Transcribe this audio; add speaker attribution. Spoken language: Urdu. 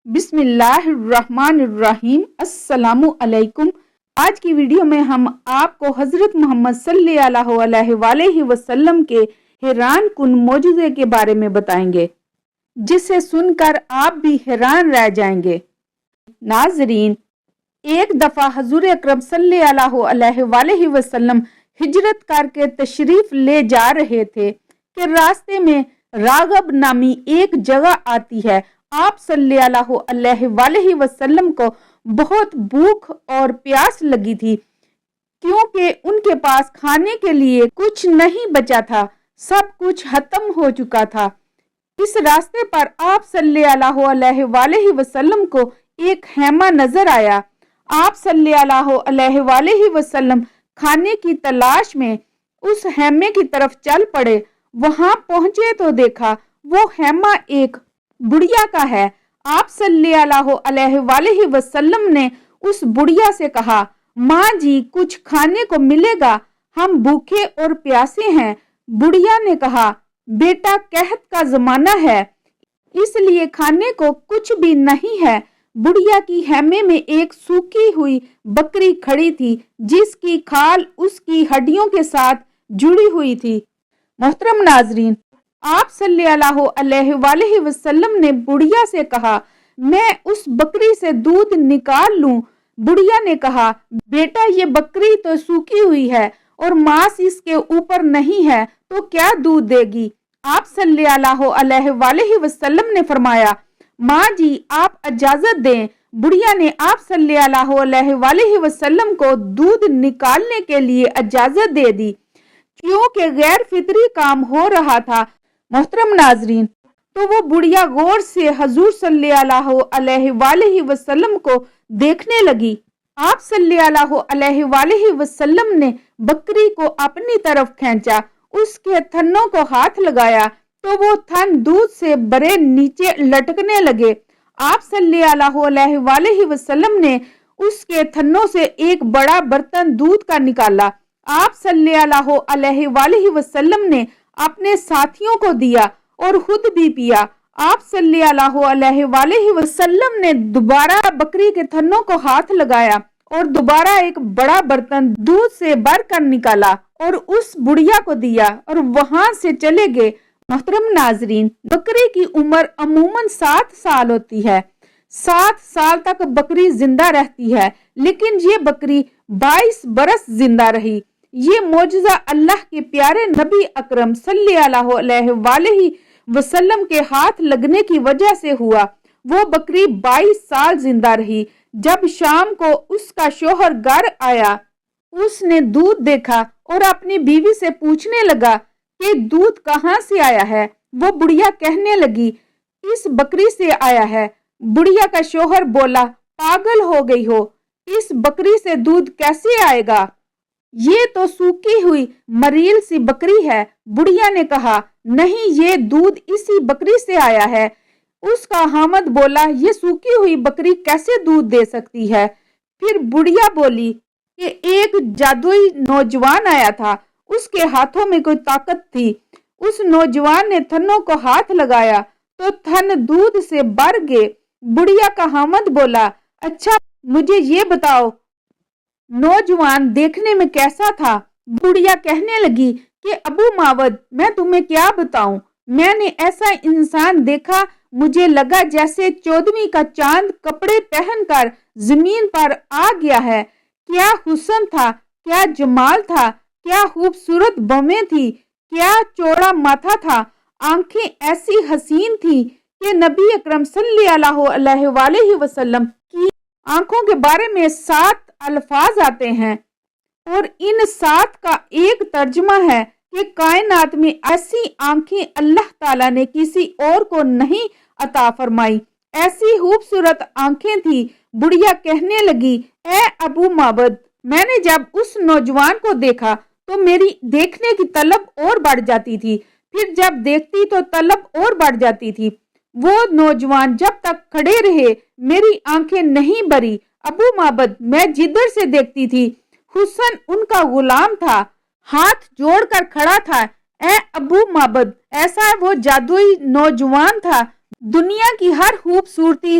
Speaker 1: بسم اللہ الرحمن الرحیم۔ السلام علیکم۔ آج کی ویڈیو میں ہم آپ کو حضرت محمد صلی اللہ علیہ وآلہ وسلم کے حیران کن معجزے کے بارے میں بتائیں گے، جسے سن کر آپ بھی حیران رہ جائیں گے۔ ناظرین، ایک دفعہ حضور اکرم صلی اللہ علیہ وآلہ وسلم ہجرت کر کے تشریف لے جا رہے تھے کہ راستے میں راغب نامی ایک جگہ آتی ہے۔ آپ صلی اللہ علیہ وآلہ وسلم کو بہت بھوک اور پیاس لگی تھی، کیونکہ ان کے پاس کھانے کے لیے کچھ نہیں بچا تھا، سب کچھ ختم ہو چکا تھا۔ اس راستے پر آپ صلی اللہ علیہ وآلہ وسلم کو ایک خیمہ نظر آیا۔ آپ صلی اللہ علیہ وآلہ وسلم کھانے کی تلاش میں اس خیمے کی طرف چل پڑے۔ وہاں پہنچے تو دیکھا وہ خیمہ ایک بڑھیا کا ہے۔ آپ صلی اللہ علیہ وآلہ وسلم نے اس بڑھیا سے کہا، ماں جی کچھ کھانے کو ملے گا، ہم بھوکے اور پیاسے ہیں۔ بڑھیا نے کہا، بیٹا قحط کا زمانہ ہے، اس لیے کھانے کو کچھ بھی نہیں ہے۔ بڑھیا کی خیمے میں ایک سوکھی ہوئی بکری کھڑی تھی، جس کی کھال اس کی ہڈیوں کے ساتھ جڑی ہوئی تھی۔ محترم ناظرین، آپ صلی اللہ علیہ وآلہ وسلم نے بڑھیا سے کہا، میں اس بکری سے دودھ نکال لوں؟ بڑھیا نے کہا، بیٹا یہ بکری تو سوکھی ہوئی ہے اور ماس اس کے اوپر نہیں ہے، تو کیا دودھ دے گی؟ آپ صلی اللہ علیہ وآلہ وسلم نے فرمایا، ماں جی آپ اجازت دیں۔ بڑھیا نے آپ صلی اللہ علیہ وآلہ وسلم کو دودھ نکالنے کے لیے اجازت دے دی، کیونکہ غیر فطری کام ہو رہا تھا۔ محترم ناظرین، تو وہ بڑھیا غور سے حضور صلی اللہ علیہ وآلہ وسلم کو دیکھنے لگی۔ آپ صلی اللہ علیہ وآلہ وسلم نے بکری کو اپنی طرف کھینچا، اس کے تھنوں کو ہاتھ لگایا تو وہ تھن دودھ سے بھرے نیچے لٹکنے لگے۔ آپ صلی اللہ علیہ وآلہ وسلم نے اس کے تھنوں سے ایک بڑا برتن دودھ کا نکالا۔ آپ صلی اللہ علیہ وآلہ وسلم نے اپنے ساتھیوں کو دیا اور خود بھی پیا۔ آپ صلی اللہ علیہ وآلہ وسلم نے دوبارہ بکری کے تھنوں کو ہاتھ لگایا اور دوبارہ ایک بڑا برتن دودھ سے بھر کر نکالا اور اس بڑھیا کو دیا اور وہاں سے چلے گئے۔ محترم ناظرین، بکری کی عمر عموماً 7 سال ہوتی ہے۔ 7 سال تک بکری زندہ رہتی ہے، لیکن یہ بکری 22 برس زندہ رہی۔ یہ معجزہ اللہ کے پیارے نبی اکرم صلی اللہ علیہ وآلہ وسلم کے ہاتھ لگنے کی وجہ سے ہوا۔ وہ بکری 22 سال زندہ رہی۔ جب شام کو اس کا شوہر گھر آیا، اس نے دودھ دیکھا اور اپنی بیوی سے پوچھنے لگا کہ دودھ کہاں سے آیا ہے؟ وہ بڑھیا کہنے لگی، اس بکری سے آیا ہے۔ بڑھیا کا شوہر بولا، پاگل ہو گئی ہو، اس بکری سے دودھ کیسے آئے گا؟ یہ تو سوکھی ہوئی مریل سی بکری ہے۔ بڑھیا نے کہا، نہیں یہ دودھ اسی بکری سے آیا ہے۔ اس کا حامد بولا، یہ سوکھی ہوئی بکری کیسے دودھ دے سکتی ہے؟ پھر بڑھیا بولی کہ ایک جادوئی نوجوان آیا تھا، اس کے ہاتھوں میں کوئی طاقت تھی۔ اس نوجوان نے تھنوں کو ہاتھ لگایا تو تھن دودھ سے بھر گئے۔ بڑھیا کا حامد بولا، اچھا مجھے یہ بتاؤ نوجوان دیکھنے میں کیسا تھا؟ بڑھیا کہنے لگی کہ ابو معبد میں تمہیں کیا بتاؤں، میں نے ایسا انسان دیکھا، مجھے لگا جیسے 14ویں کا چاند کپڑے پہن کر زمین پر آ گیا ہے۔ کیا حسن تھا، کیا جمال تھا، کیا خوبصورت بویں تھی، کیا چوڑا ماتھا تھا، آنکھیں ایسی حسین تھی کہ نبی اکرم صلی اللہ علیہ وآلہ وسلم کی آنکھوں کے بارے میں 7 الفاظ آتے ہیں، اور ان 7 کا ایک ترجمہ ہے کہ کائنات میں ایسی آنکھیں اللہ تعالیٰ نے کسی اور کو نہیں عطا فرمائی، ایسی خوبصورت آنکھیں تھی۔ بڑھیا کہنے لگی، اے ابو معبد، میں نے جب اس نوجوان کو دیکھا تو میری دیکھنے کی طلب اور بڑھ جاتی تھی، پھر جب دیکھتی تو طلب اور بڑھ جاتی تھی۔ وہ نوجوان جب تک کھڑے رہے میری آنکھیں نہیں بھری۔ ابو معبد، میں جدھر سے دیکھتی تھی حسن ان کا غلام تھا، ہاتھ جوڑ کر کھڑا تھا۔ اے ابو معبد، ایسا وہ جادوئی نوجوان تھا، دنیا کی ہر خوبصورتی